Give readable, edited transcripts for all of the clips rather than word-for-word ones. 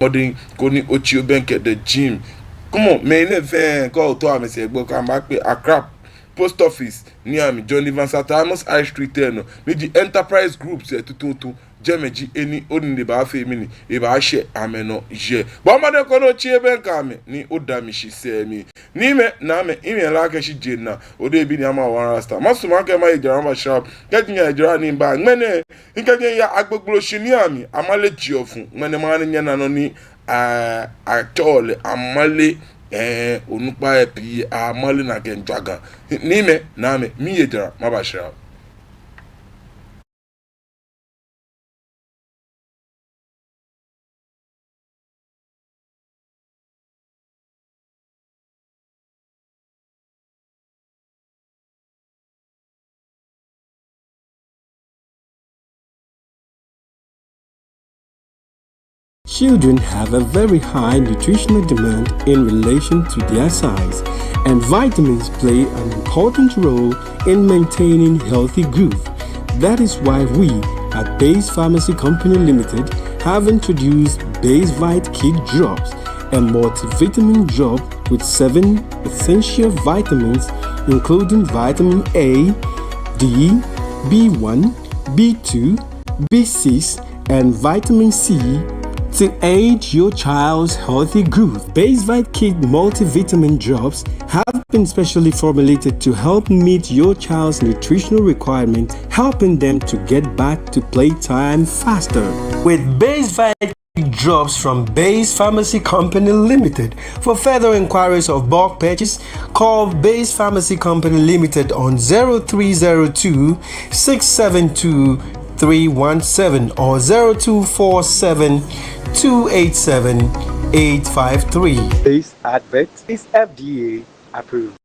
modern koni ochio benke the gym. Come on, man, if call to am say go come back a crap post office near me Johnny Van Satamus High Street no me the enterprise groups to Jemeji any odin de ba fe mi ni e ba hye ameno je bo ma de ko no chie ben ka me ni odami shi se mi ni me na me imi la ka shi je na ode bi ni ama wan rasta maso ma ka ma ejara ma sharp get me ejara ni ba ngene nke ya agbogboro shi ni ami amale ji ofun ngene ma ni nya na no ni atole amale onupa epi amale na genjaga ni me na me mi ejara ma ba sharp. Children have a very high nutritional demand in relation to their size, and vitamins play an important role in maintaining healthy growth. That is why we at Base Pharmacy Company Limited have introduced Base Vite Kid Drops, a multivitamin drop with 7 essential vitamins including vitamin A, D, B1, B2, B6, and vitamin C to aid your child's healthy growth. Base Vite Kid multivitamin drops have been specially formulated to help meet your child's nutritional requirements, helping them to get back to playtime faster. With Base Vite drops from Base Pharmacy Company Limited. For further inquiries of bulk purchase, call Base Pharmacy Company Limited on 0302 672 317 or 0247 287 853. This advert is FDA approved.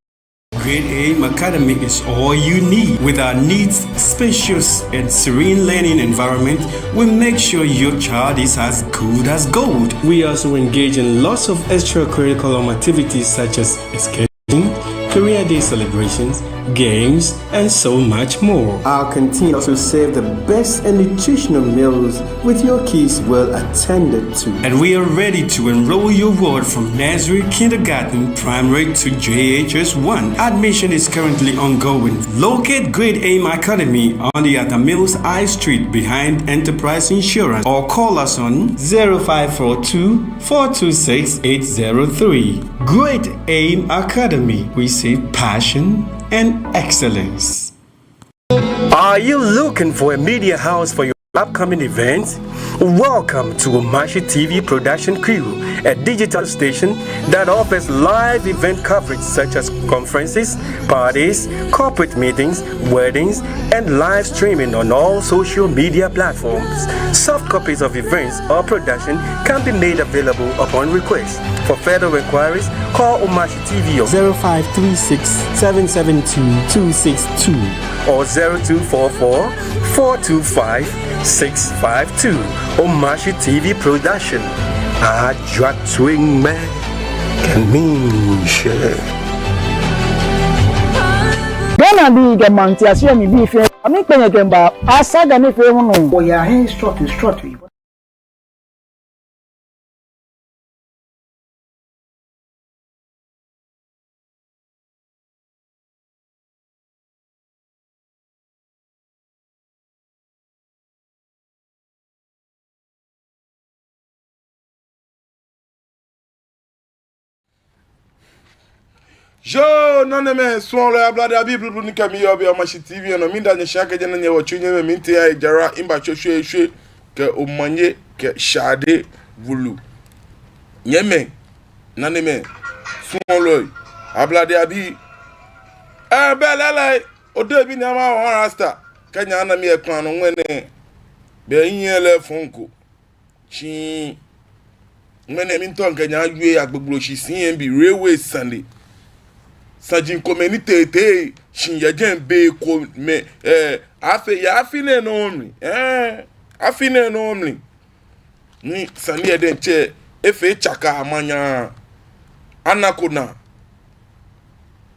Grade A Academy is all you need. With our neat, spacious, and serene learning environment, we make sure your child is as good as gold. We also engage in lots of extracurricular activities such as skating, career day celebrations, games, and so much more. Our canteen also serves the best and nutritional meals with your kids well attended to. And we are ready to enroll your ward from nursery, kindergarten, primary to JHS 1. Admission is currently ongoing. Locate Grade Aim Academy on the Atamills High Street behind Enterprise Insurance or call us on 0542 426 803. Grade Aim Academy. We say passion and excellence. Are you looking for a media house for your upcoming events? Welcome to Omashi TV Production Crew, a digital station that offers live event coverage such as conferences, parties, corporate meetings, weddings, and live streaming on all social media platforms. Soft copies of events or production can be made available upon request. For further inquiries, call Omashi TV on 0536 772 262 or 0244 425 652. Omashi TV Production. Ajwa Twing Man can mean share. Gana bi ga manti asia mi bi fe ami kwenye kemba asaga ni fe hunu o ya hen strut Jo naneme swon la blada bi blublu nika mi yobi Omashi TV no minda nye shake jana nye wachunye me minti ya ijara imba shwe ke umanye ke shade vulu nyeme naneme swon loy ablada bi belele ode bi ni ama won rasta kenya ana mi ekwan no nwene be yele fonko chi nwene mi nton kenya awie agbogboro shi sin bi railway sunday sajin komeni tete shinyajen be ko me afi ya afine no omri afine no omri ni sani eden che efe chaka amanya anakona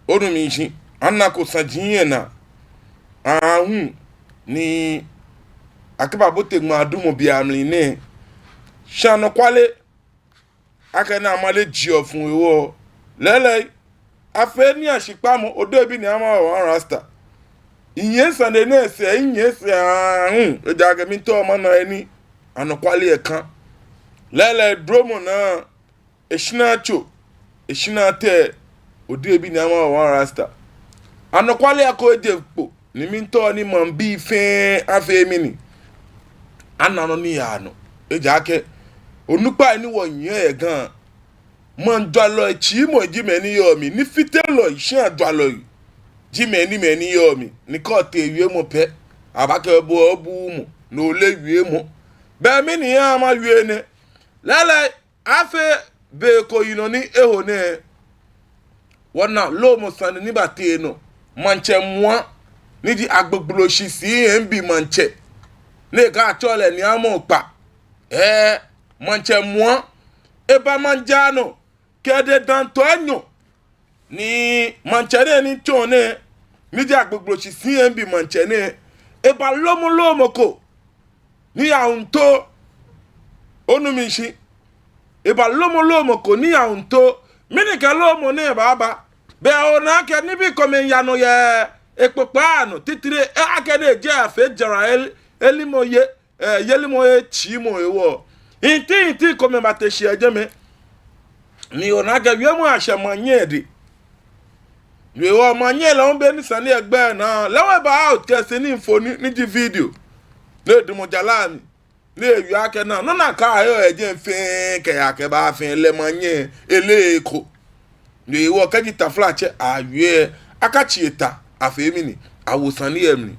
onumishi anako sajin na ahun ni akaba bote gma adumo bi amli ne shano kwale aka na amale jio fun ewo lele afe ni asipamo odo bi ni ama wa rasta iye sande na ese iye se ejaga mi to ma na eni anokwale e kan lele dromo na eshina cho eshina te odo bi ni ama wa rasta anokwale akojepo ni mi to ni man bi fe afe mi ni anano ni ya no ejake onupa ni wo yen e gan man dwalo chi mo ji me ni yo mi ni fitelo ise dwalo yi ji me ni yo mi ni ko te ewie mo pe abake bo obu mu no le wie mo be mi ni ya ma wie ne lele afe be ko yino ni eho ne wona lo mo san ni bate no manche moi ni di agbogbo shi si mb manche ne ka chole ni amo pa manche moi e ba manjano kede danto anyo ni manche ne ni chone ni di agbogbo shi si mb manche ne e ba lomo ko ni ya unto onu mi shi e ba lomo ko ni ya unto mini ka lomo ne baba be ona ke ni bi komen ya no ye epopaano titire akede je afe jara elimoye yelimoye chimo ewo inti komen bateshi ejeme ni ona ke wiemu ahemanye de we wo manye la on be ni sane egbe na lewe ba out ke ni info ni di video le dumo jalami le wi ake na no na ka ayo eje nfe ke ya ke ba fin le manye eleko ni wo ka gita flache awie akachieta afemi ni awosan ni emni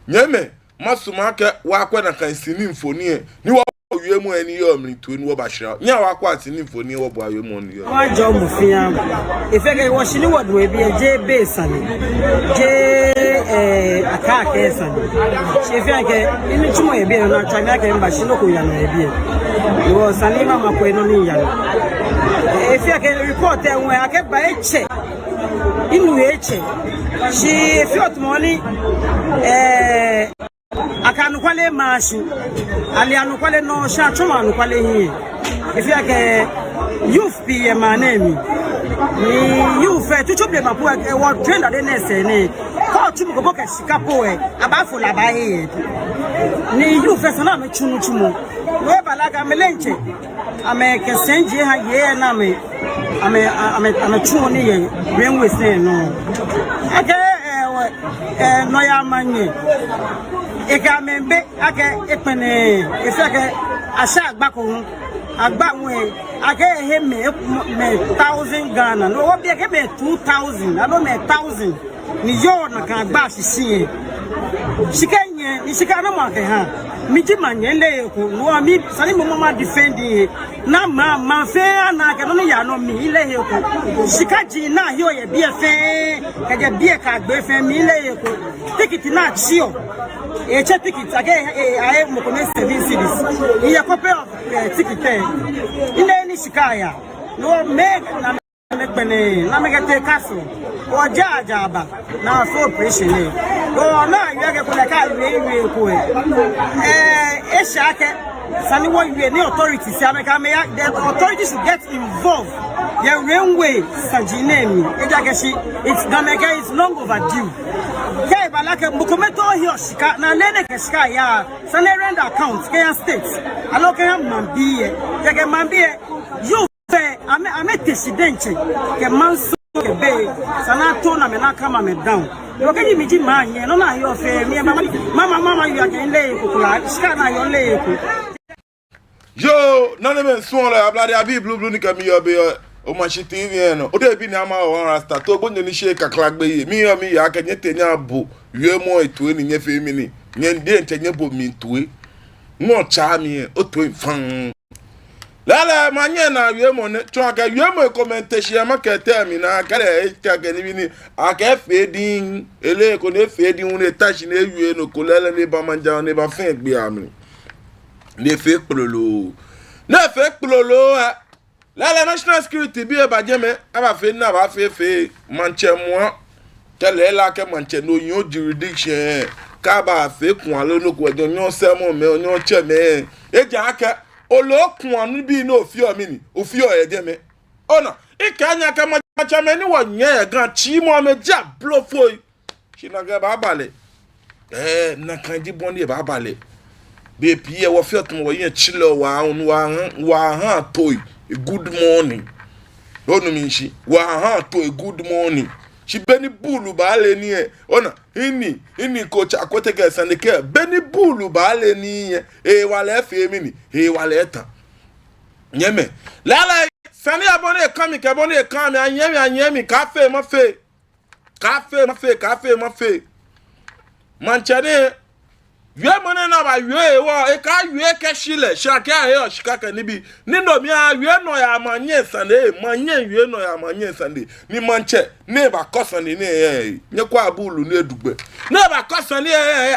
nyeme masuma ke wa kwa na kan sini mfoni ni wo wie mu ani yo mni to ni wo ba hira nya wa kwa sini mfoni wo bo awie mu ni yo wa jo mu fiam efeke wo shini wo do ebi je base ani je akake sani chefeke ini chumo ebi na chanya ke mba shino ko ya na ebi wo sani mama ko eno ni ya efeke report enwe ake ba eche inu eche she fiot money akanu kwale mashu ali anu kwale no sha chuma anu kwale hi efeke youth be my name ni youth tu chope mapu wo trend ade nese ni ko chumu ko boka sikapo abafo la ba hi ni youth sana me chumu we balaga melenche ame kesenje ha ye na me ame chumu ni ye brainwaves no ake no ya manye eka membe ake epene efeke asha agbako agba won ake he me 1000 Ghana no obi ake me 2000 alo me 1000 ni yo na ka agba sisi shikanye ni shikana mo ake ha mi ji manye le ko no mi sani mo mama defend na ma fe na ke no ya no mi le he ko shikaji na yo ye bi fe ka je bi ka gbe fe mi le he ko ticket na chio eche ticket again I mo ko 7 cities iye copy of ticket ile ni shikaya no make na mekpene na megete castle o jaja aba na so operation e o na yege ko ka iwe ko e shake sani wo iwe ni authority si ameka me the authorities should get involved the railway sajinemi ejageshi it's gamega is long overdue kai balake mukometo hioshika na lene keshika ya sani rent account Kenya state aloke mambie yege mambie you ame presidente ke manso ke be sana to na me na kama me down yo ke mi ji manye no na yo fe mi mama you ake le kokula shika na yo le ko yo nane men son la ablade abi blue ni kami yo be o ma shi TV no o de bi ni ama o rasta to gbonyo ni she kakla gbe yi mi yo mi ya ke nyete nya bo wie mo etu ni nye fe mi ni nye de ntenye bo mi tuwe no cha mi o to fan lala manye na wiemo ne chwaka wiemo commentation ma kete mi na kare ka ni ni aka fedin ele ko ne fedin un etachi ne wie no ko lele ne ba manja ne ba fin gbe amri ne fe plolo lala national security bi e ba jeme aba fe na ba fe manche mo tele la ke manche no yo jurisdiction ka ba fe kun alo no ko jo nyo semo me onyo che me e ja aka olokun anu bi na ofio mi ni ofio ede me ona ikanya ka macha me ni wonye gan chi mo me ja blofo shinaga ba bale na kanji boni ba bale be pie wo fio tun wo yen chilo wa ha toy good morning onu mi shi wa ha to a good morning she beni bulu ba le ni e ona ini coach akoteke sandeke beni bulu ba le ni e wale fe mi ni e wale tan nyeme lala sani abone kami ke abone kami anyemi cafe ma fe manchane yue mone na ba yue wo e ka yue ke shile shaka he shikaka nibi nindo mi a yue no ya manye sande manye yue no ya manye sande ni manche ne ba kosani ne nye kwa abulu ne dugbe ne ba kosani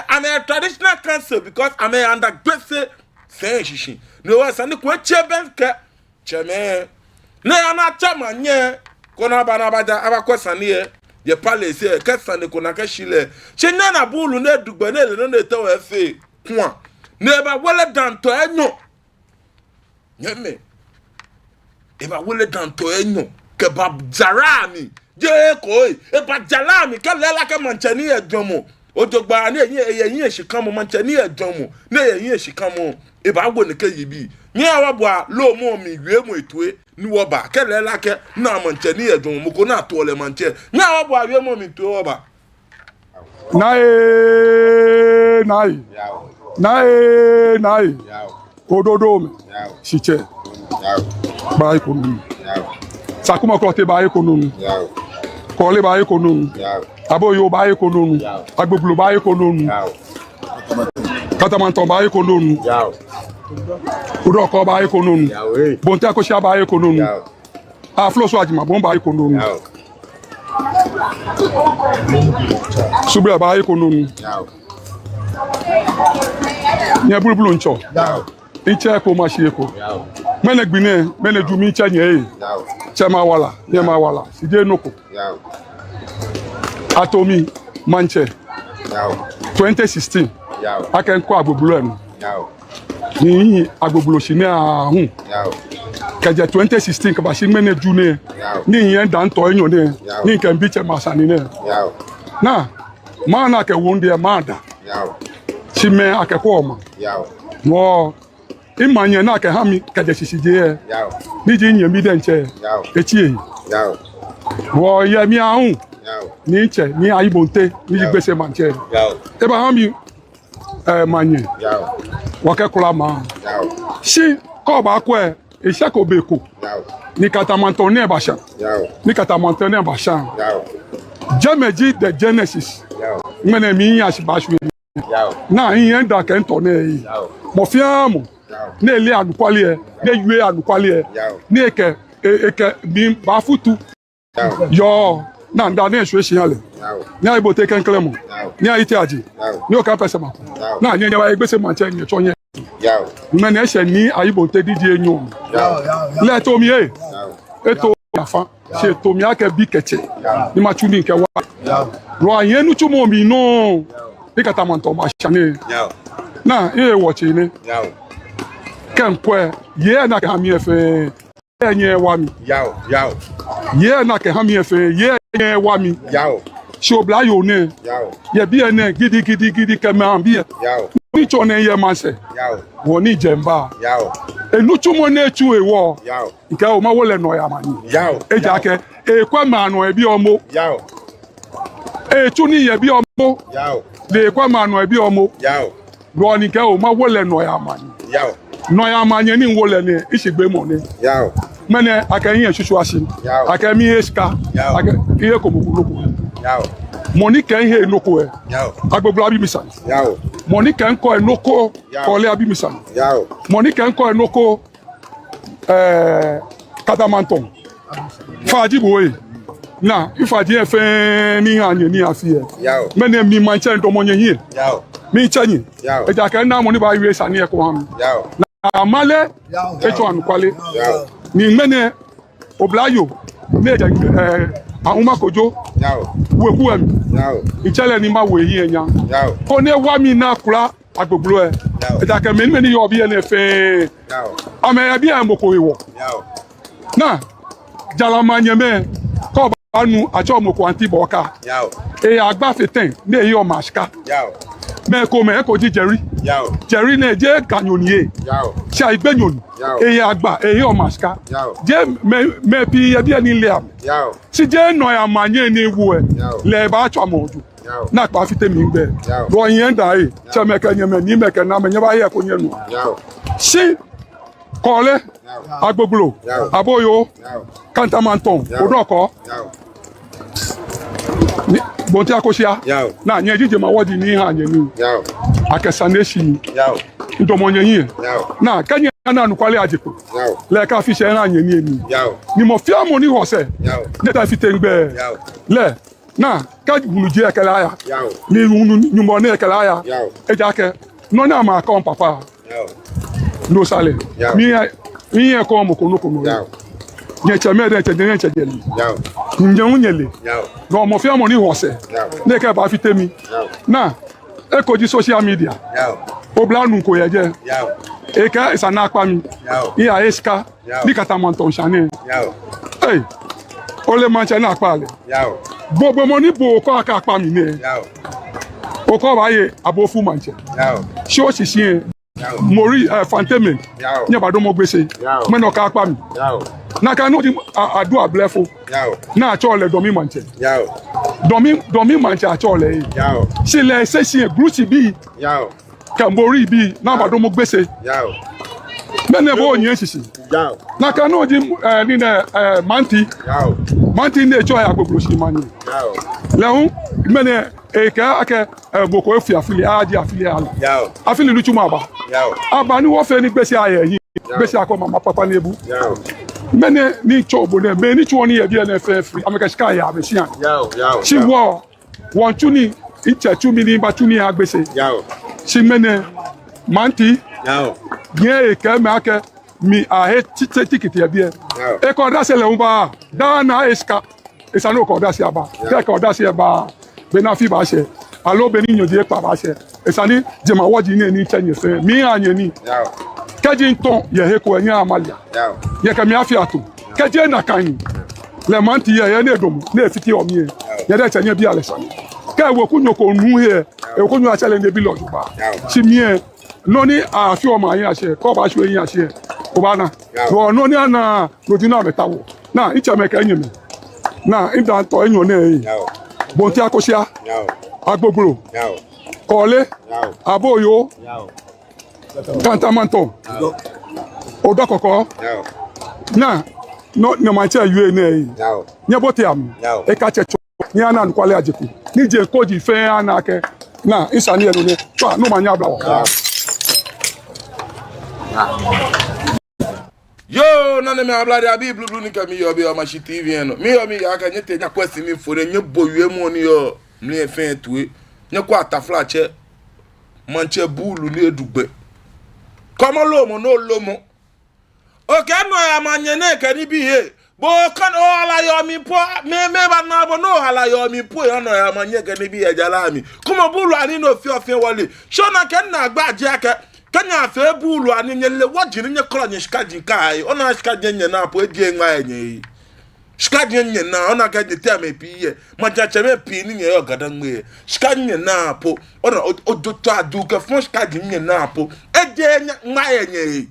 I'm a traditional council because I'm a under gbese say shishi no wa sande ko cheben ke cheme ne ana chama nye kona bana baja aba kosani ye parle se kesane kona ka shile chenya na bulu ne dugbe ne le no to efe kwa ne ba wole danto enyo nyeme e ba wole danto enyo ke ba jarami je ko e ba jarami ke lela ke manchani ejomo ojogba ne yin esikan mo manchani ejomo ne yin esikan mo e ba wo ne ke yibi ni awabwa lo mo mi wi mo etue ni wo ba ke lela ke na manchani ejomo mo ko na to le manche ni awabwa wi mo mi to wo ba nai ododo me shiche ba ikonu sakuma ko te ba ikonu ko le ba ikonu abo yo ba ikonu agbogbo ba ikonu katamanton ba ikonu udo ko ba ikonu bonte ko sha ba ikonu afloso ajima bon ba ikonu subra ba ikonu nye bulbulu ncho iche ko ma shi ko mene gbine mene ju mi che nye chema wala nye ma wala sije noko atomi manche 2016 aken ko agbogbulo enu ni agbogbulo shi ni ahun keje 2016 ka ba shi mene ju ne ni yen dan to enyo ne ni ken bi che masani ne na mana ke wonde ma da chime akeko oma wo imanye na ke ha mi keje sisije ni ji yin mi de nche echi wo ye mi ahun ni nche ni ayibonte ni ji gbese manche e ba ha mi manye wo ke kula ma si ko ba ko e ise ko be ko ni katamanton ne ba sha ni katamanton ne ba sha Jameji the Genesis mene mi yin asibashu na yin da ke nto ne yi mo fiamu ne le anukwale e ne yue anukwale e ne eke bi ba futu yo na nda ne so esi ale ni aibo te ken klemo ni aite aji ni o ka pese ma na yen wa egbese ma che ni to yen mene se ni aibo te didi enyo le to mi eto afa se to mi ake bi keche ni ma chuni nke wa ro ayen nu chumo mi no e kata manto ma chane na e wo chi ni ken kwe ye na ka mi efe enye wa mi ye na ke ha mi efe ye enye wa mi se obla yo ne ye bi ene gidi ke ma bi ni cho ne ye ma se wo ni jemba enu chumo na echu ewo nke o ma wole no ya mani eja ke e kwa ma no e bi omo echu ni ye bi omo le kwa ma no e bi omo ro ni ke o ma wole no ya mani ni wole ni isigbe mo ni mene akayin esusu asin akemi eska akiye ko mukuloko money can he noko e agbogbo abi misan money can ko enoko ko le abi misan money can ko enoko katamanton faji boy na ifaji e fe ni anye ni afie mene mi manche ndo monye hin mi chanyi e ja kan na money ba wi sani e ko ham na male eto anukwale ni mene oblayo ne àwọn makojo weku em ichele ni ma we yin enya ko ne wa mi na kura agbogbo e ta ke me yo bi ene fe ame bi e moko iwo na jala manyeme ko ba nu acho moko anti boka e agba fetin ne yo mashka me ko ji jerry ne je ganyoniye sha igbenyoni e agba e yo mashka je me pi e bi eni le am si je no ya manye ni wu e le ba acho amoju na pa fite mi ngbe ro yen da e che me ke nyeme ni me ke na me nya ba ye ko nyenu si kole agbogbo aboyo kantamanton odoko bonti akosia na nye jije ma wodi ni ha nyenu akesaneshi ndomo nyenye na kanye na nukwale ajipo le ka fi se na nyeni emi ni mo fi amoni hose ne ta fi tengbe le na ka buluje ekela ya ni nyumbo ne ekela ya ejake no na ma ka on papa no sale mi e ko mo kono nye chame de chedene chedeli nje unyele no mo fi amoni hose ne ka ba fi temi na e ko ji social media o blanu ko yeje e ka isana pa mi iya eska ni katamanton chane eh o le man chane apa le gbogbo mo ni bo ko aka pa mi ne o ko ba ye abofu manche se o sisi mori fanteme nya ba do mo gbese me no ka pa mi na ka no di adu ablefo na acho le domi manche domi manche acho le se le sesi group bi ka mori bi na ba do mo gbese mene bo yin sisi na ka no di ni na manti ne cho ya gbogbo si mani lehun mene e ka ake boko efi afili aji afili ala afili luchu ma aba ni wo fe ni gbese aye yin gbese akọ mama papa nebu mene ni cho bo ne me ni cho ni e bi na fe free ameka sky ya be sian si wo won tu ni iche tu mi ni ba tu ni agbese si mene manti ye e ka me ake mi ahe tikiti e bi e ko da se le un ba da na eska esanu ko da se aba ke ko da se aba benafi ba se alo beni nyodi pa ba se esani je ma woji ni chenye fe mi anye ni keji nton ye he ko enya amalia ye ka mi afia to keji na kan le manti ye na edomu na efiti omi ye de chenye bi alesani ke wo kunyo ko nu he e kunyo achele ne bi loju ba si mi e no ni afi o ma yin ase ko ba su yin ase ko ba na wo no ni ana rodina betawo na iche me ka enyeme na inda to enyo na e bonti akosia agbogbo kole aboyo kantamanton odokoko na no na ma che yu na nye bote am e ka checho ni ana nkwale ajiku ni je koji fe ana ke na isani enu ne to no ma nya bla yo nane me ablade abi blue ni ka mi yo be o ma TV eno mi yo mi ya ka nyete nya kwesi mi fore nye bowie mu ni yo mi e fen tuwe nye kwa atafla che manche bulu ni edugbe komo lomo no lomo oke no ya manye ne ka ni bi he bo kan o ala yo mi po me ba na bo no ala yo mi po yo no ya manye ka ni bi e jala mi kuma bulu ani no fi ofin wole shona ken na agba je aka kanya fe bulu ani nyele wajini nye kola nye shikaji kai ona shikaji nye na po edie nwa enye shikaji nye na ona ka de tame piye majache me pi ni nye yo gadan mwe shikaji nye na po ona odoto aduke fon shikaji nye na po edie nwa enye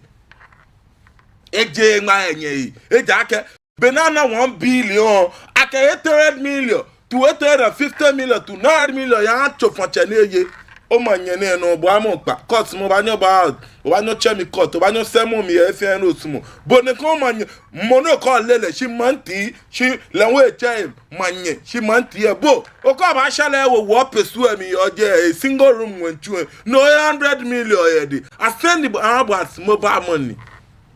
eje ake banana 1 billion ake 800 million to 850 million to 9 million ya chofan chene ye o manyene no bo amokpa court mo ba nyo ba o ba nyo chemi court o ba nyo semo mi e fe no sumo bo ne ko manye mo no ko lele shi manti shi lewo eche manye shi manti e bo o ko ba shale wo pesu emi oje a single room wenchu no 100 million e di asend about mobile money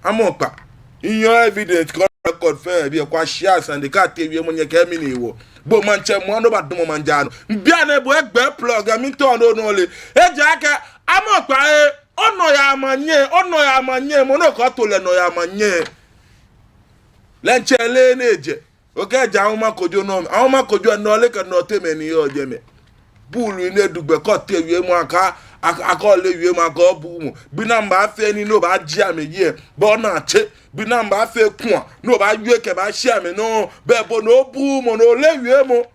amokpa in your evidence record fair bi e kwa shares and the cat tv mo nye ke mi ni wo bo manche mo no ba dum manjano bia na bo egbe plug mi to no le eja ka amokpa e ono ya manye mo no ko to le no ya manye lenchele neje oke ja awon makojo no le kan no teme ni yo je me bulu ni edugbe ko tewie mu aka akọle wie ma ko bu mu bi na mba afa ni no ba ji ame ye bo na che bi na mba afa ku a no ba wie ke ba shi ame no be bo no bu mo no le wie mo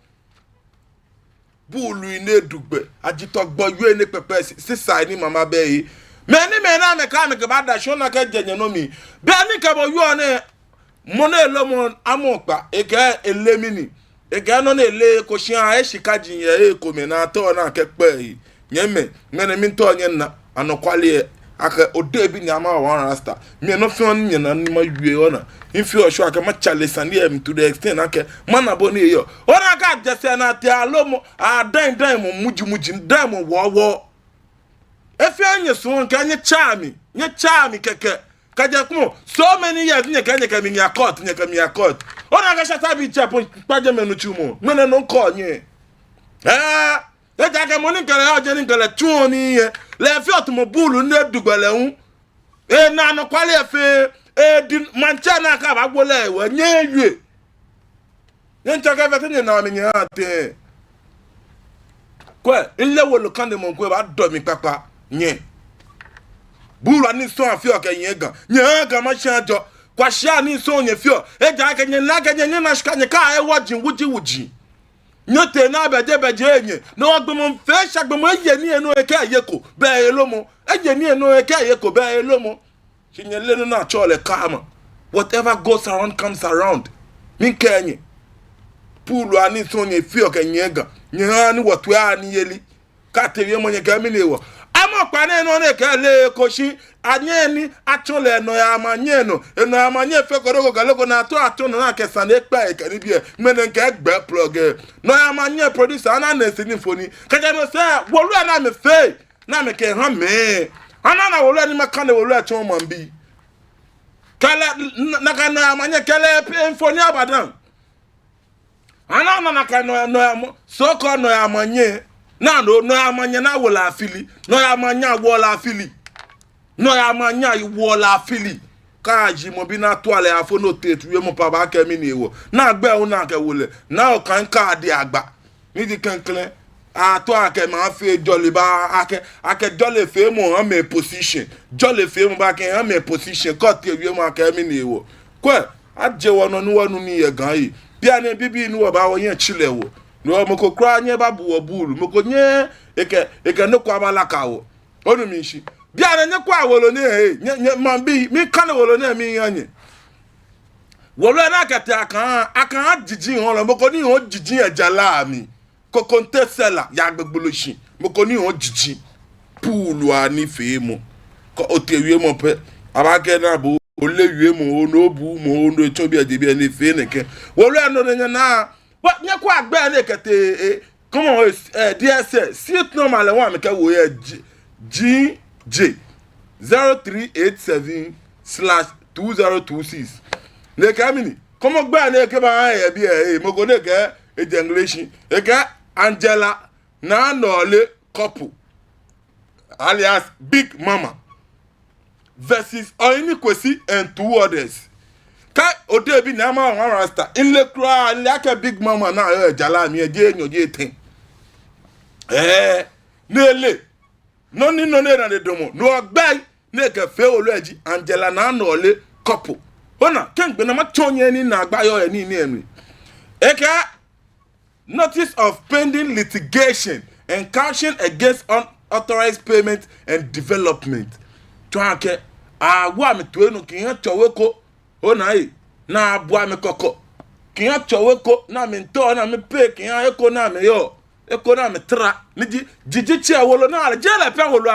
bulu ine dugbe ajito gbo wie ne pepe sisa ni mama be yi me na me ka me ke ba da shona ke jenye no mi be ni ke bo yo ne mo na elo mo amopa e ke elemini e ke no na ele ko shian e shikaji ye e ko me na to na ke pe yi nyeme mene mi to nye na anokwale aka ode bi ni ama one rasta me no fi on nye na ni ma wie ona infi o sho aka ma chale sani em to the extent aka mana bo ni yo ona ka jese na te alomo a dan mo muji dan mo wo efi anye so nka nye chami keke kaje kumo so many years nye ka mi akot nye ka mi akot ona ka shata bi chapo paje menu chumo mene no ko nye le jage moni kele o je ni kele tun ni ye le fi automobile ne dugbele hun na no kwale efe di mancha na ka ba gbole ewe nye yue nye nchaka fe tinye na mi nya ate kwe ile wo lo kan de mon kwe ba do mi papa nye bulu ani so afi o ke nye ga ma sha jo kwa sha ni so nye fi o e jage nye na shika nye ka e wajin wuji nyote na beje enye no agbemo fe sagbemo eye ni enu eke ayeko be elomo eye ni enu eke ayeko be elomo chinyele no na chole kama whatever goes around comes around min kenye pulu ani so nye fi o kenyega nya ni watu ani yeli ka tewe mo nye ga mi lewo ama pa na enu na ke le koshi anye ni achole no ya amanye no eno amanye fe koroko galoko na ato no na kesa na ekpa eke ni bie mene nke egbe plug no ya amanye producer na na sinifoni kaje no se wolu na me fe na me ke ha me ana na wolu ni maka na wolu acho mo mbi kala na kana amanye kele infoni abadan ana na ka no so ko no ya amanye na no ya amanye na wola afili no ya amanye wola afili no ya manya iwola afili ka ji mo bi na to ale afo no tetu we mo pa ba ke mi ni ewo na gbe o na ke wole na o kan ka di agba ni di kankle a to ake ma fe jolly ba ake jolly fe mo ha me position jolly fe mo ba ke ha me position ko te we mo ake mi ni ewo kwe aje wono nu wonu ni ye gan yi bia ne bibi ni wo ba wo yen chilewo no mo ko kra nye ba bu wo bulu mo ko nye eke no kwa balaka wo onu mi shi bia na nye kwa wolo ne nye mambi mi kana wolo ne mi yanye wolo na kete akan jiji hon lo moko ni hon jiji ejala mi kokonte sela ya gbegboloshi moko ni hon jiji pulu ani fe mo ko otewie mo pe abake na bo olewie mo no bu mo no chobi adebi ani fe neke wolo no ne na nye kwa agbe na kete comment DSS sit normal one me ka wo ye J 0387/2026 ne kamini komo gba ne ke ba e bi mo go ne ke generation e ke Angela na nole couple alias Big Mama versus Oyini Kwesi and two others ka ode bi na ma one rasta in le kra le aka Big Mama na jala mi e je nyoje ten nele no na de domo no agbai ne ke fe oluaji Angela na nole couple ona kengbe na ma tonye ni na agbayo ni enu eka notice of pending litigation and caution against unauthorized payment and development to ake agwa mi to enu kiyan chowe ko ona yi na abua mi koko kiyan chowe ko na mi to na mi pay kiyan eko na mi yo eko na me tra ni jiji che wolo na je le pe wolo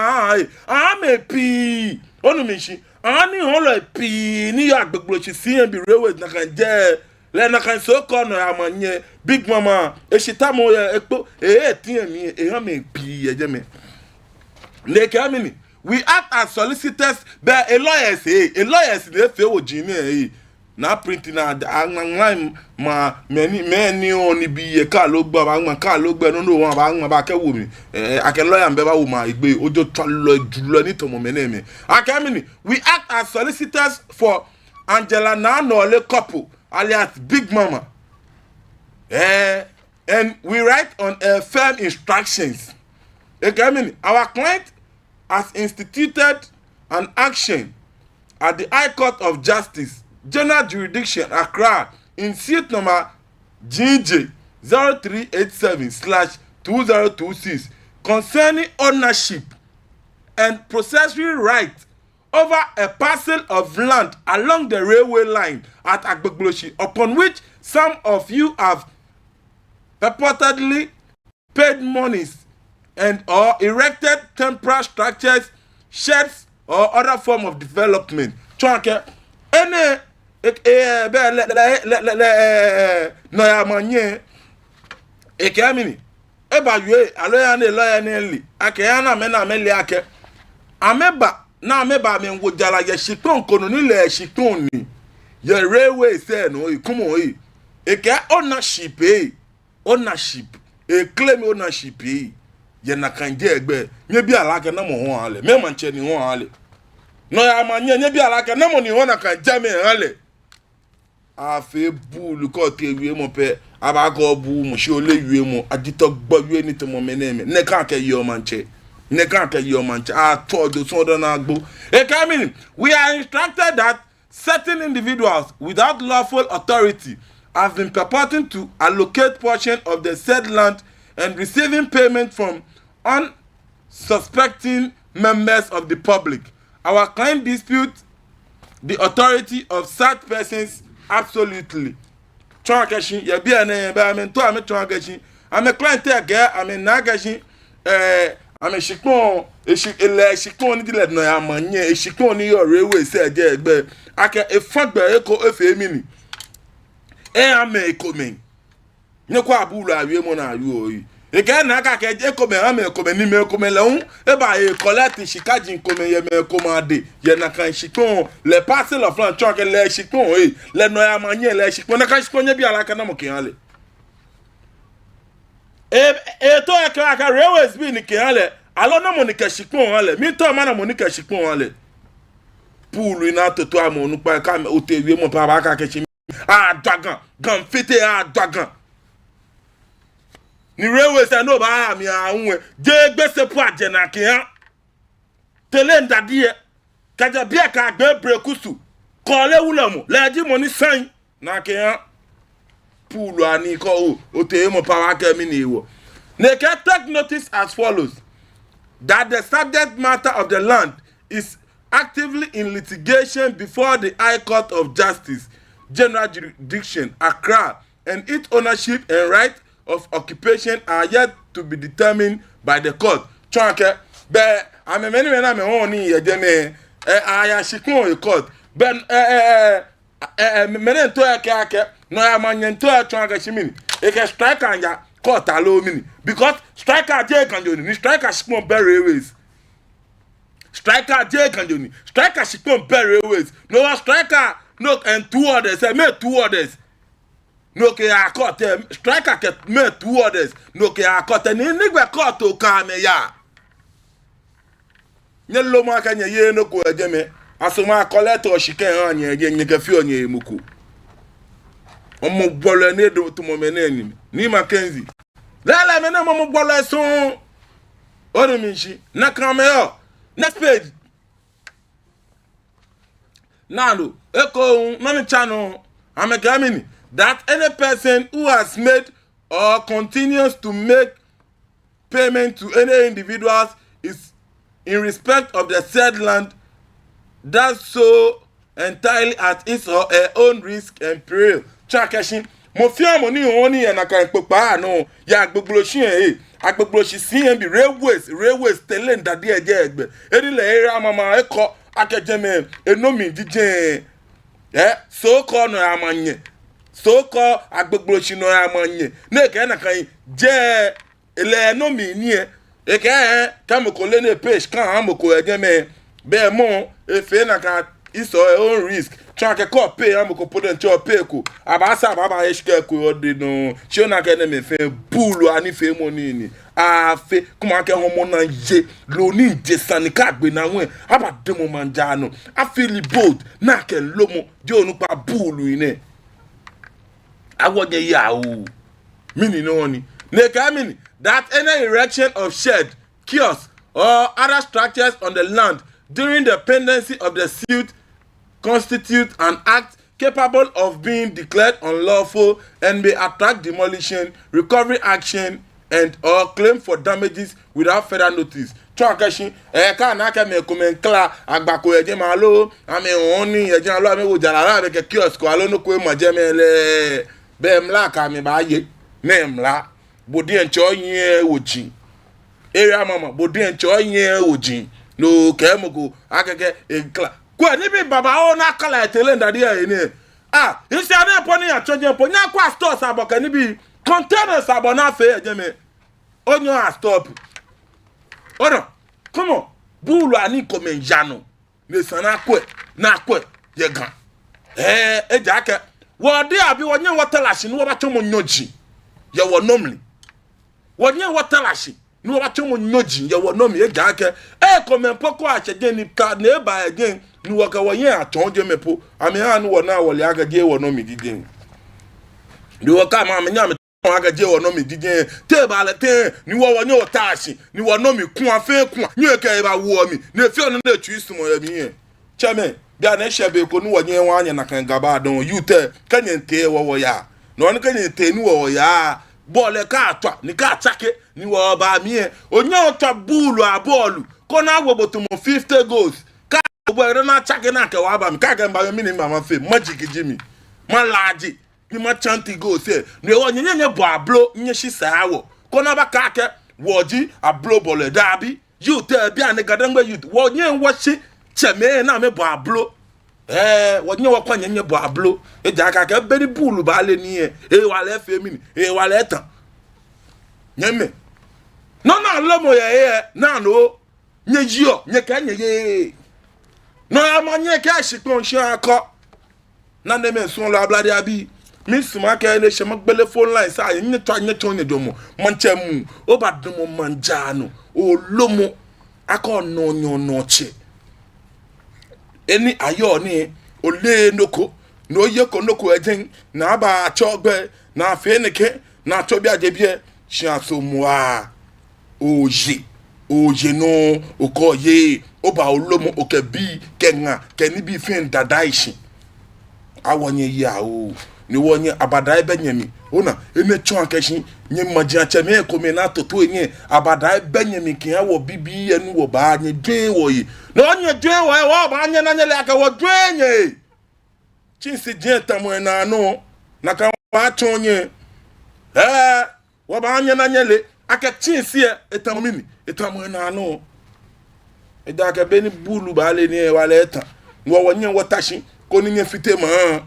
me pi onu mi shi ani holo pi ni ya gbegbo chi si bi rewe na kan je le na kan so ko no amanye Big Mama e shita mo ekpo tin mi ha me pi je me le ka mi ni we act as solicitors but a lawyers le fe wo jini na printing na anwan ma many oni bi ye ka lo gba ba nwa ka lo gbe no won ba nwa ba ke wo mi ake lawyer mbe ba wo ma igbe ojo talo julo ni to mo meneme akamini we act as solicitors for Angela na Nole couple alias Big Mama and we write on firm instructions akamini our client has instituted an action at the High Court of Justice, General Jurisdiction, Accra, in suit number GJ 0387/2026 concerning ownership and possessory right over a parcel of land along the railway line at Agbegloshi, upon which some of you have purportedly paid monies and or erected temporary structures, sheds, or other form of development. Chonke, ene no ya manye ekamini eba yue aloya ne loya ne li akaya na me na me li ake ameba na ameba me ngojala ye shikon kono ni le shikon ni ye railway say no ikumo yi eke ownership ownership e claim ownership ye na kanje egbe nye bi alaka na mo ho ale me manche ni ho ale no ya manye nye bi alaka na mo ni ho na kanje me ale afe bulu ko te wie mo pe abago bu mo se ole wie mo adito gbo wie ni te mo meneme ne kan ke yo manche ne kan ke yo manche a to do so do na gbo e ka mean we are instructed that certain individuals without lawful authority have been purporting to allocate portion of the said land and receiving payment from unsuspecting members of the public. Our client disputes the authority of such persons absolutely. Transaction, ya be an environment to a transaction. I'm a client there, I'm a nagashi, I'm a shikon, a shikon, let no amanye, a shikon, your railway said, yeah, but I can a fuck by echo of a mini. I'm a coming. No quabula, you mona, you. Again, I can't get come and come and email come alone. Eba a collect shikajin come ye me commande. Ye na kan shikon, le parcel of land truck and le shikon, le no ya manye le shikon, na kan shikon ye bi alaka na mo kinale. To e ka railways bi ni kinale, alo na mo ni ka shikon ale. Mi to ma na mo ni ka shikon ale. Poulu ina to amo nu pa ka o te wi mo pa ba ka ke chi. Ah dragon, gan fete dragon. Ni railways no ba mi anwe je gbese pu agena kian tele ndadie kaja bia ka gbe brekusu ko le wulamo leji mo ni san na kian pulu ani ko o te mo power ke mi ni wo ne can take notice as follows: that the subject matter of the land is actively in litigation before the High Court of Justice, General Jurisdiction, Accra, and its ownership and right of occupation are yet to be determined by the court. Chonke, be ame many men ame oni ye jeme aya shikun e court. Ben menen to ake no ya manyen to chonke shimini. E ke strike anja court allow mini because striker je kanjoni ni striker shikun railways. Striker je kanjoni. Striker shikun railways. No striker no and two others. I made two others. No ke akote striker ke me two others no ke akote ni nigbe court o ka me ya nye lo ma ka nye ye no ko ejeme asoma collect o shike han nye nye ke fi onye emuku omo gbolo ni do to mo meneni ni Mackenzie lele me na mo gbolo sun oni mi shi na kan me yo next page nalo eko mami channel amegamini that any person who has made or continues to make payment to any individuals is in respect of the said land does so entirely at his or her own risk and peril. Chakashin, mo fi amoni oni na kan popa no ya agbegloshi agbegloshi CMB railways tele ndade eje egbe eri le era mama eko akejeme enomi dije so ko no amanye so ko agbegloshi no amanye na ke na kan je ele enomi ni e ke kamoko le ne page kan amoko ejeme be mo efe na kan is our own risk. Try to pay, I'm going to put in your pay. Abasa, Baba, Eshke, no, she na get me fe bulu ani fe money. Ah, fe, come on, get home on ye, loni, jesanika, benaway, about demo manjano. I feel it bold, nake lomo, jonupa bulu in it. I want a yahoo. Meaning only. Neka mean that any erection of shed, kiosk, or other structures on the land during the pendency of the suit constitute an act capable of being declared unlawful and may attract demolition, recovery action, and or claim for damages without further notice. Chakashi, ka na ka me komenkla agbako eje ma lo, ame oni eje lo ame wo jalala be ke kiosk alo no ko ma je mele be mla ka me ba ye, ne mla, bodi encho yin oji. Area mama, bodi encho yin oji. No ke mo go akeke enkla. Kwa ni bi baba o na kala tele ndadi ya ni. Ah, isi ade poni ya choje po nya kwa store saboka ni bi containers abona fe eje me. Onyo a stop. Ora, come on. Bulu ani komenjano. Ne sana kwe, na kwe ye gan. Ejake. Wo de abi wonye watalashi no ba chomo nyoji. Ye wo nomli. Wonye watalashi no ba chomo nyoji ye wo nomli ejake. Komen poko a cheje ni ka na eba again ni wo ka wonye atonje mepo. Ame ha no wo na wo le aga je wo nomli diden. Ni wo ka ma me nya aga je wo no mi dije te ba le te ni wo wonye otashi ni wo no mi kun afa kun ni ke ba wo mi na fi onu na twi sumo ya mi yen cheme bia na shebe ko ni wonye wa anya na kan gaba don you te kanye te wo ya no ni kanye te ni wo ya bole ka atwa ni ka atake ni wo ba mi yen onye otwa bulu a bolu ko na wo botomo 50 goals ka bo na atake na ke wa ba mi ka ga mba mi ni mama fe magic jimi malaji ni ma chanti go say ne wo nyenye bo ablo nye shisa awo ko na ba ka ke woji ablo bole dabi you te bia ne gadangba you wo nye wo shi cheme na me bo ablo wo nye wo kwa nyenye bo ablo e ja ka ke beri bulu ba le ni wa le fe mi wa le tan nyeme no na lo mo ye na no nye jio nye ka nye ye no amanye ka shikon shi akọ na ne me sun lo ablade abi Miss Maka ne shema gbele phone line sa yin to anye to ne domo manchemu obadomo manjano o lomo aka no nyo no che eni ayo ni ole noko no ye ko noko ejen na aba chogbe na feneke na tobi adebie shiaso moa oje no okoye oba olomo okebi kenga keni bi fin dadaishi awonye ya o ni wonye abadai benyemi ona ene chon akeshi nye magia cheme ko me na toto enye abadai benyemi kin awo bibi enu wo ba nye dwe wo yi no nye dwe wo ba nye na nye le aka wo dwe nye chinsi je tamu na no na ka wa chonye wo ba nye na nye le aka chinsi etamu mini etamu na no eda ka beni bulu ba le ni wa le etan wo wonye wo tashi ko ni nye fite ma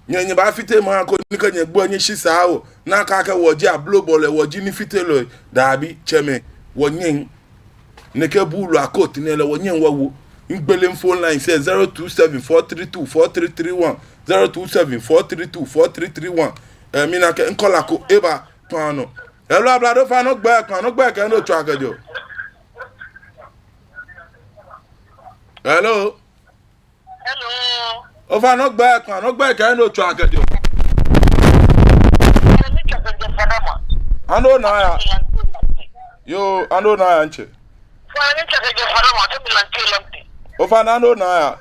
nyenye ba fite ma ko ni kanye gbo nye shisa awo na ka ka woji ablo bole woji ni fite lo dabi cheme wonyen neke bulu akoti nele wonyen wawo ngbele phone line say 0274324331 0274324331 mi na ke nkola ko eba pano elo ablado fa no gba kan no twa gajo hello Over no back, no back, I know track at you. I know now. Yo, I know now, Anche. Over I know now.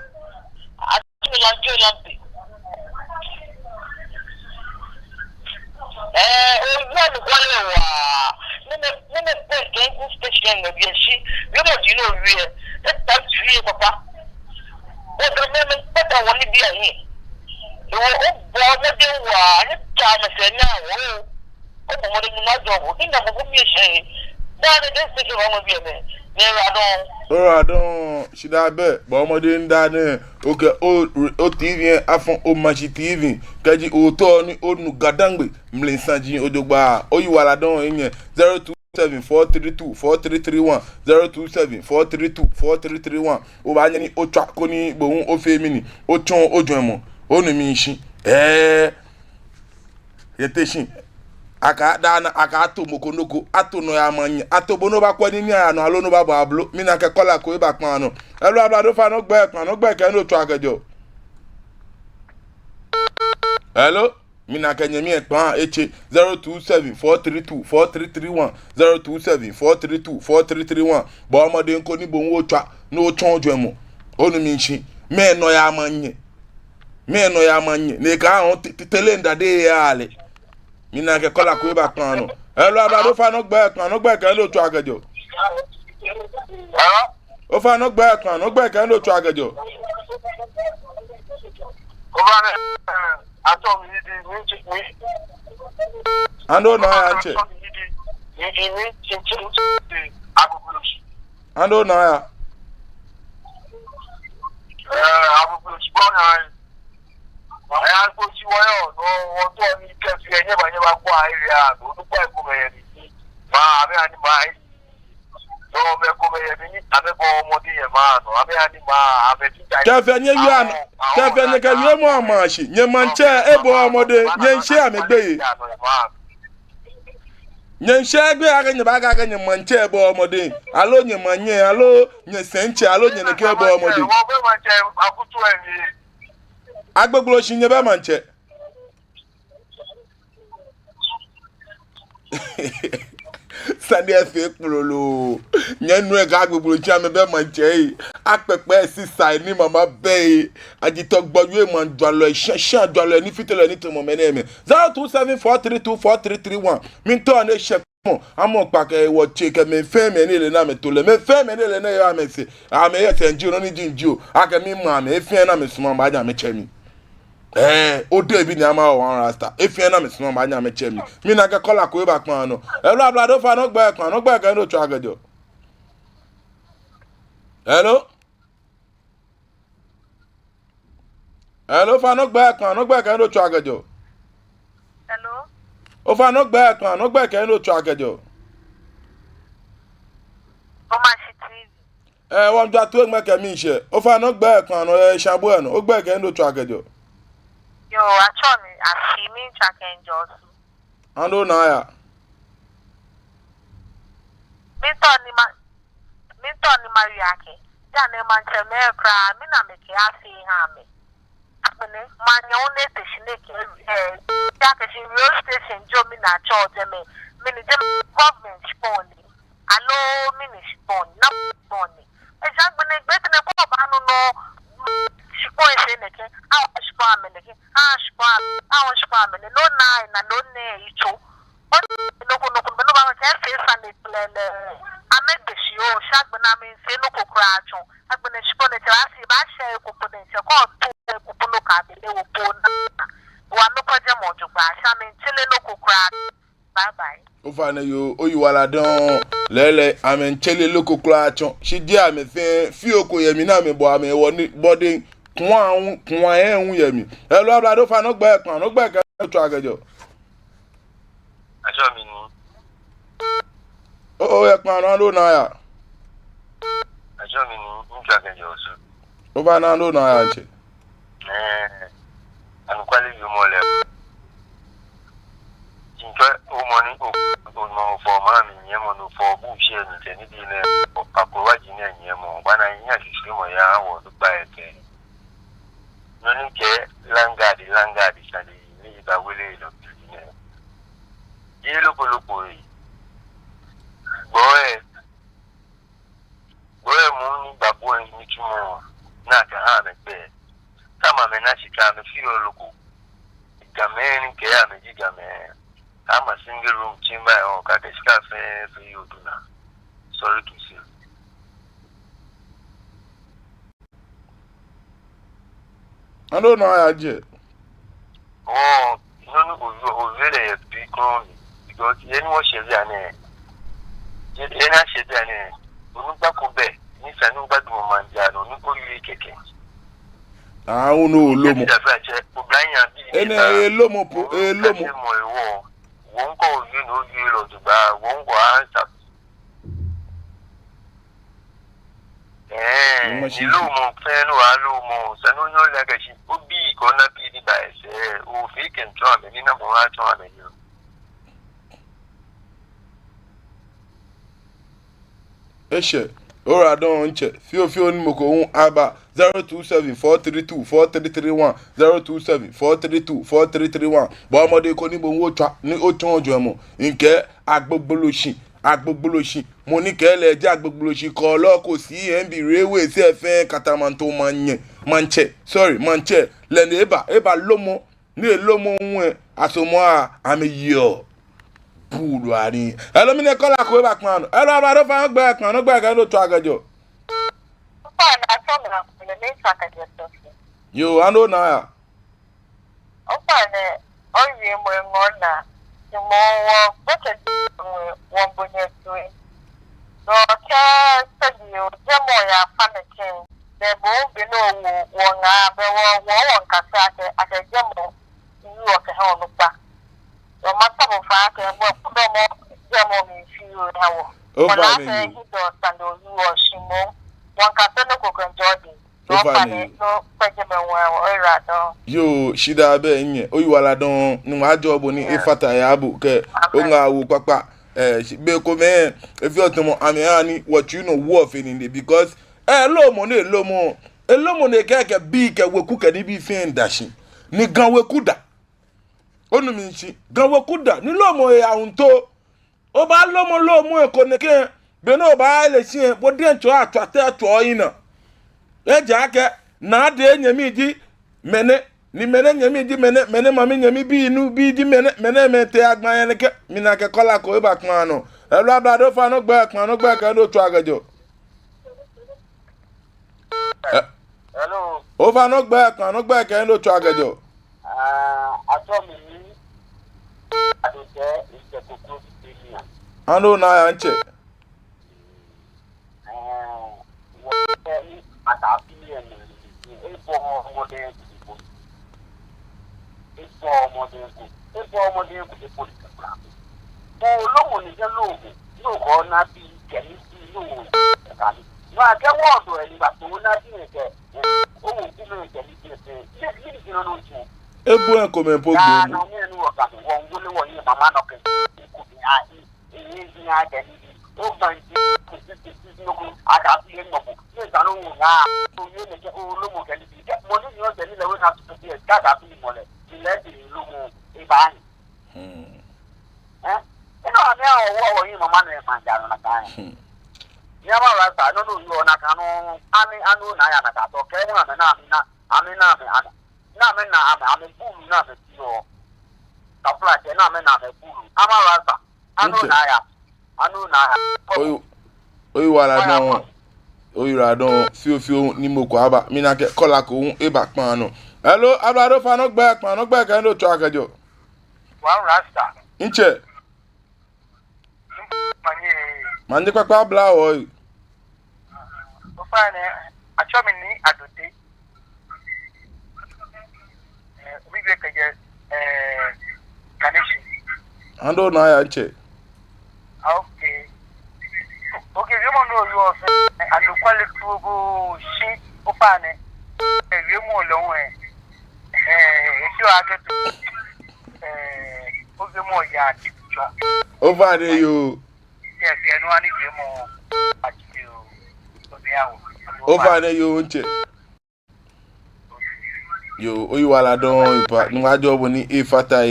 I don't. Should I bet? But I'm doing that. Okay, o TV afon o machi TV. Kaji o to ni o nu gadangbe. Mlensanji odogba. O you wala don enye 0274324331 0274324331. O ba ni o twa ko ni gbohun o fe mi ni. O chon ojo emo. O nu mi nsin. Yeteshin. Aka dana aka ato mokonoko ato no ya manye ato bono ba kwani ni ano alo no ba bablo mi na ke kola ko e ba pan ano elo ablado fa no gbe ke no to agajo hello mina kenya mi ekpa eche 0274324331 0274324331 bo amade nko ni bo nwo twa no twon dwemo onu mi nchi me no ya manye ne ka ho telenda de yale mina ke kola ko ba kan no elo abado fa no gba kan lo twa agajo o fa no gba kan lo twa agajo Ando na ya nche. Ando na ya. Kafe nye yuan. Kafe nye ka yuan mo amashi. Nye manche ebo amode. Nye nche amegbe. Nye nche agbe aga nye baga aga nye manche ebo amode. Alo nye manye, alo nye senche, alo nye neke ebo amode. Agbe glo shi nye ba manche. Sande efe kulolo nyenu e ga gbogbo chi ame be manche apepe sisa ni mama be ajito gbogbo e man dwalo shan dwalo ni fitelo ni to mo meneme 0274324331 min to na she mo amo pa ke wo che ke me fe me ni le na me to le me fe me ni le na yo amese ame ye senji no ni jinju aka mi mo ame efe na me suma ba ja me chemi o de bi ni ama o wan rasta efi na me suma ba nya me chemi mi na ke kola ko e ba kan no elo ablado fa no gba kan no twa agajo hello fa no gba kan no twa agajo hello o fa no gba kan no twa agajo o ma shi TV won ja to egbe ke mi se o fa no gba kan no shabu eno o gba no twa agajo yo actually ashimi chakenjosu ando na ya Minto ni mariake ya ne manche me kra mi na me ke afi ha me apene manya one station ke ya ke real station jo mi na charge me ni je government sponi alo sponi na sponi e ja gbene gbete ne ko ba no shiko ese neke shiko ameneke shiko amene no na no ne icho no ba ke se sane plele amede shio shagbena me se no kokra acho agbene shiko ne trasi ba she ko potential ko to ko pono ka bele wo pona wa no ko je mo jugba sha me chele no kokra bye bye Ufane yo oyiwala don lele amen chele loko klacho shi di ame fi oko yemi na me bo ame woni body kwa ehun yemi elo ablado fa no gba kan no gba ke to agajo ajo mi ni o e kan no na ya ajo mi ni nja agajo so o fa na no na ya nche anu kwale yo mo le Jinka umoni uno for mami nyemo no for buche ni teni dine akwa jine nyemo bana nya sisimo ya wo dubai ke noni ke langadi sadi ni ba wele lo dine yelo kolopo yi boy mu ba boy ni tumo na ka ha me pe kama me na chika me fio loko gameni ke ya me jigame I'm a single room chamber or cafe for you to now. Sorry to say. I don't know how I did. Oh, no, really big because anyone shares their name. Yet, any share their name. Unubakobe, Nissan Ubadu no keke. I don't know, Lomo. Lomo. Won't go, you know, to buy, won't go answer. Lumo, Feno, Alumo, Sanono Legacy, would be gonna be the best, who fake and drum, and in a more time you. Eshe, Ora don che. Fio ni moko hun aba 027-432-4331 027-432-4331. Bo amode ko ni bo wo twa ni o ton ojo mo. Nke agbogboloshi mo ni ke le je agbogboloshi ko lo ko si MB railway se fe katamanto manche le ne eba lomo ni lomo hun asomo a ameyo pulu ani elo mi ne kola ko eba kan elo abado fa gba kan no gba kan lo to agajo yo ando na ya opa ne oyi mo ngona mo wo bote wo bonye tuwe no ke sadi o jemo ya fameke de bo bi no wo nga be wo nkasa ake jemo yi o ke ha no pa o mata bo fa ke bo do mo jemo mi fi o hawo o la ke hido sando yi o shimo won ka se no ko kan jodi yo shida be nye oyiwala don nu ajo obo ni ifata ya bu ke o nga wo papa be ko me if you tomo amiani what you know worth in the because elomo ne keke bi ke weku ke ni bi fin dashi ni gan weku da onu mi nchi gan weku da ni lomo ya unto o ba lomo e ko ne ke be no ba le sin bo de ncho atwate atwo yin na eja ke na de nyami di mene nyami di mene mami nyami bi nu bi di mene mete agban yen ke mina ke kola ko e ba kan no elo ablado fa no gba kan no gba kan do to agajo hello o fa no gba kan no gba kan do to agajo ato mi ni adoje ise kokoro bi ni ando na ya nche ebu en come po gbo oyira don fio ni moko aba mina ke kola ko un eba pan no hello ablado fa no gba pan no gba kan do to agajo one rasta nche manje papa bla o fa ne achomi ni adote we be ke kaneshi ando na ya nche okay you know you are and the quality go she open we mo lo if you are get o ge mo ya picture over there you yes you know ani we mo ati o be awo over there you nche yo oyiwala don ipa nu ajo obo ni ifata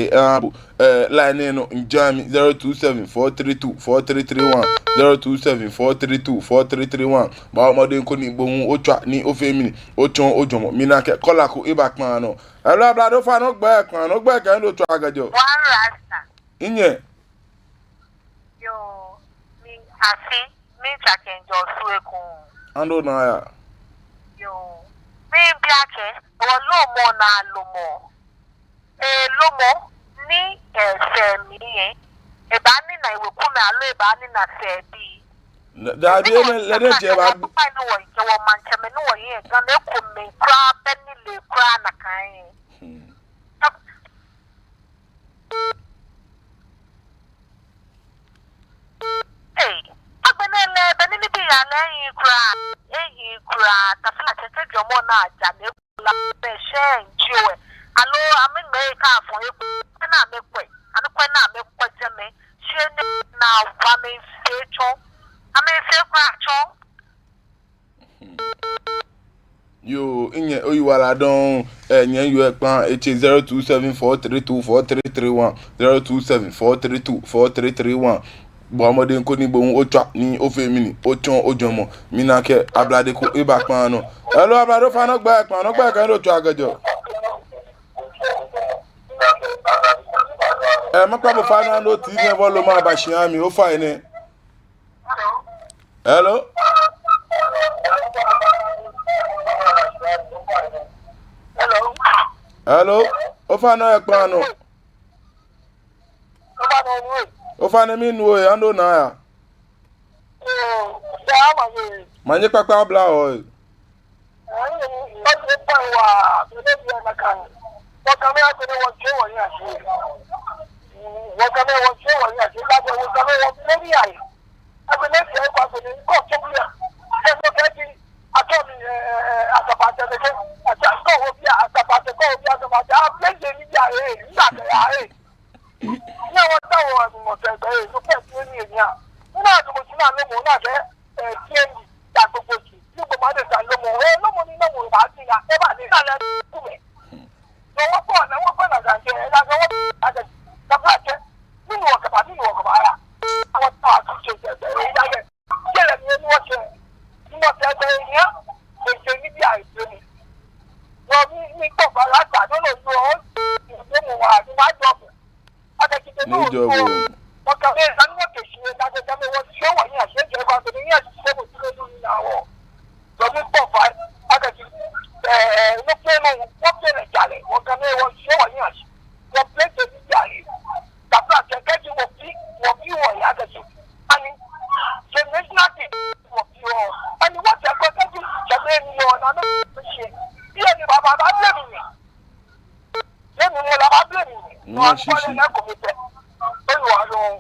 line no njami 027-432-4331 027-432-4331 ba omode nko ni gbohun otwa ni ofemini ochon ojomo mina ke kola ko iba kan no elo ablado fa no gba kan no gba kan do to agajo one rasta inye yo mi afi mi chakenjo suekun ando na ya yo mi biake wo lomo na lomo lomo ni ese mi eba ni na iweku na alo eba ni na se bi da bi le de je ba pa ni wo je wo manche me ni wo yin gan na ku me kra pe ni le kra na kan agbenele beni ni bi ya leyin kra tafila tete jomo na aja me la be she njiwe alo ami me ka fun eku na me pe anu pe na me pe je me she ni na wa me fe cho ami fe kwa cho Yo, inye oyiwala don enye you ekpan eche 0274324331 0274324331 Bwamode nkoni bon ocha ni ofemini ochon ojomo minake ablade ko iba pan no. Hello ablado fa no gba ekpan no gba kan do cho agajo. Makwa bo fa no TV volume abashian mi o fa ene. Hello. Hello, ofana ekpano. Ofana mi nuwe ando na ya. Manye papa bla o.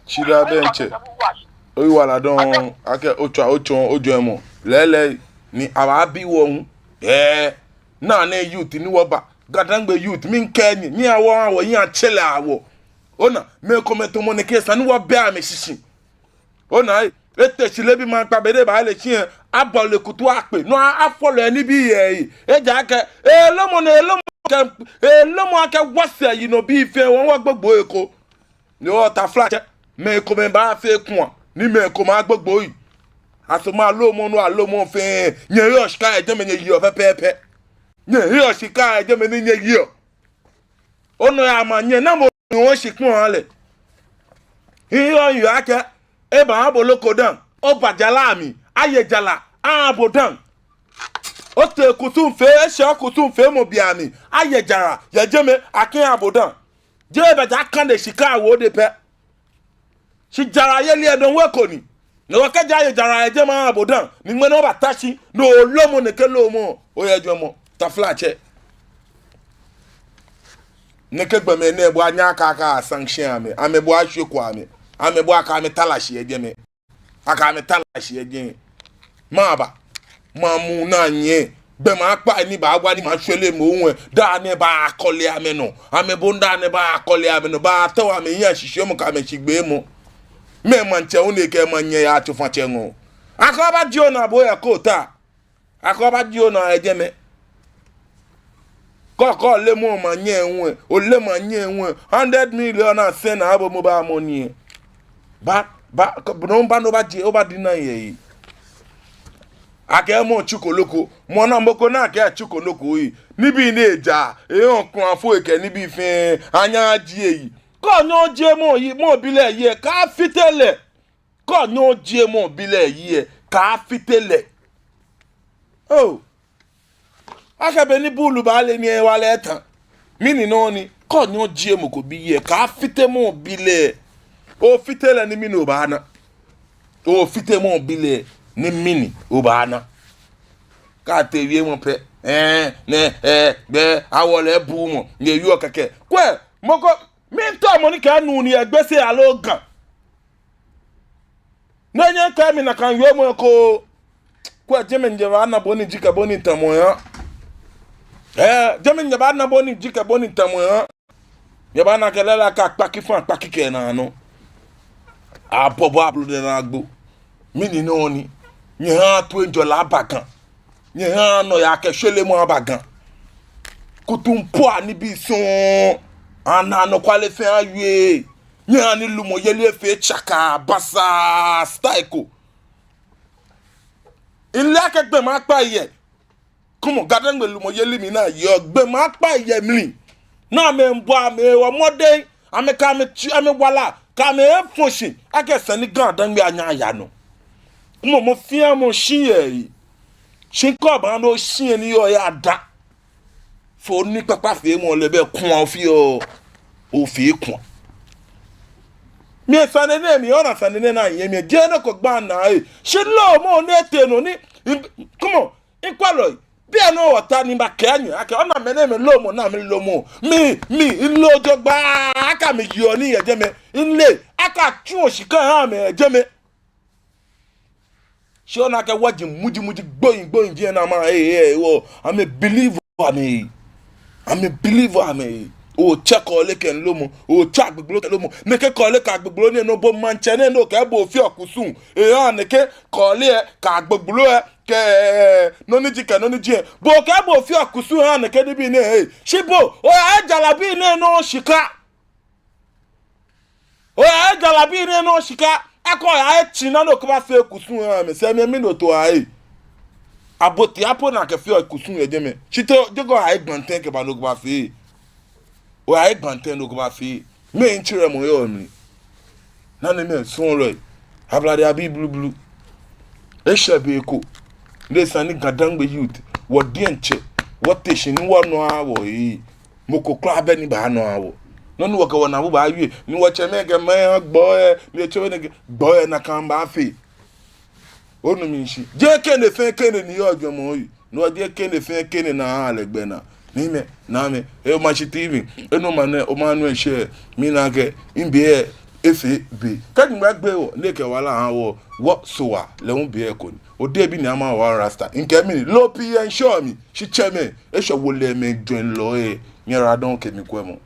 Shida benche. Oyiwala don ake ochon ojoemo. Lele ni ababi wo na youth ni woba. Gadangbe youth min kenyi ni awo yin achele awo. Ona me kometo mo ne kesa ni wo be ame sisi. Ona ete silebi man pa bede ba le chin abole kutu ape no afolo eni bi ye eja ke elomo ake wase yi no bi fe won wa gbogbo eko ni o ta flat me ko me ba fe kun ni me ko ma gbogbo yi aso ma lomo no alomo fe yen yo shika eje me yi o pepe yen yo shika eje me ni yi o ono ya ma yen na mo won shikun ale iyo yu ake eba aboloko dan o bajala mi ayejala abodan o te kusun fe se kusun fe mo biami ayejara yejeme akin abodan je beja kan de shika wo de pe shi jara ye le don we koni no wa ka jaye jara ejema abodan ni gbe no batashi no lomo ne ke lomo o yejomo ta flache ne ke gbe me ne bo anya aka sanction ame bo ahweku ame bo aka me talashi ejeme aka me talashi ejen maba mamu na nye be ma pa ni ba agwa ni ma hwele mo ohun da ne ba akole ame no ame bo nda ne ba akole ame no ba to ame yan hihwe mo ka me chigbe mo me manche unu ke manye ya atufa chengo akoba dio na bo ya kota akoba dio na ejeme koko le mo manye enwe o le manye enwe 100 million na sen na abo mo ba money ba no ba je o ba dina ye ake mo chukoloko mo na mboko na ake chukoloko yi nibi ni eja ehun kun afo eke nibi fin anya ji eyi ko no je mo yi mo bile yi ka fitele ko no je mo bile yi ka fitele oh aka be ni bulu ba le ni e wa le tan mini no ni ko no je mo ko bi yi ka fite mo bile o fitele ni mini obana o fite mo bile ni mini obana ka te wie mo pe be awole bu mo ye yu okeke kwe moko mi to mo ni ka nu ni egbese alogan na nya ka mi na kan yo mo ko kwe jeme nje ba na boni jika boni tamo ya jeme nje ba na boni jika boni tamo ya ye ba na kelela ka pakifan pakike na no abobo ablu de na agbo mini no ni nye ha to enjo la bakan nye no ya ke hwele mu abagan kutumpo ani bi so ana no kwale fe awie nye ani lumo yele fe chaka basa style ilé akẹgbẹ́ máa pa ìyẹ̀ kúmọ̀ gádẹ́gbẹ̀ lùmọ̀ yẹlé mi náà yọ gbẹ́ máa pa ìyẹ̀ mi náà mi ń bọ́ àmì ọmọdé àmì ká mi tí àmì wàlà ká mi ẹ̀ fòṣì akẹ́sẹ̀ ní gan àdánwé àyàn àyànà kúmọ̀ mo fi ẹ̀ mo ṣí ẹ̀ yìí ṣí kọ́ ọ̀bá ló ṣí ẹ̀ ní yọ̀ ẹ̀ àdá fò ní pápá fèé mọ̀ lẹ́bẹ̀ kún ọ fi òfin kún mi sanene mi ona sanene na yemi je na ko gba na e se lo mo ne tenu ni come on inkwalo bi anu wota ni ba kanyu aka ona mene me lo mo na me lo mo mi lo jo gba aka mi yo ni ye je me nle aka tu osika ha me je me se ona ka waji muji gboyin je na ma wo I'm a believer me o check ole ken lomo o check gbogbo lomo neke kole ka gbogbo ni no bo manche ne no ke bo fi okusun e han neke kole e ka gbogbo e ke no ni ji bo ke bo fi okusun han neke ni bi ne e shibo o e jalabi ne no shika ako ya e china no ko ba fi okusun han me se mi no to ai aboti apo na ke fi okusun e je me chito jogo ai gbanten ke ba no ko ba fi o ai gbanten no ko ba fi me nchire mo yo ni na ne me so ro ablade abi blue e shebe ko le sani gadangbe youth wo de nche wo teshin ni wo no awo yi mo ko kra be ni ba no awo no ni wo ka wona wo ba wi ni wo che me ge me gbo e le che ne gbo e na kan ba fi onu mi nshi je kene fe kene ni yo mo yi no je kene fe kene na alegbe na nime na me e ma chi tv e no ma ne o ma no e share mi na ke imbe efe be kan gba gbe wo le ke wala han wo so wa le un be e ko ni o de bi ni ama wa rasta nke mi lo pi en show mi shi che me e so wo le me join lo e mi ra don ke mi ko mo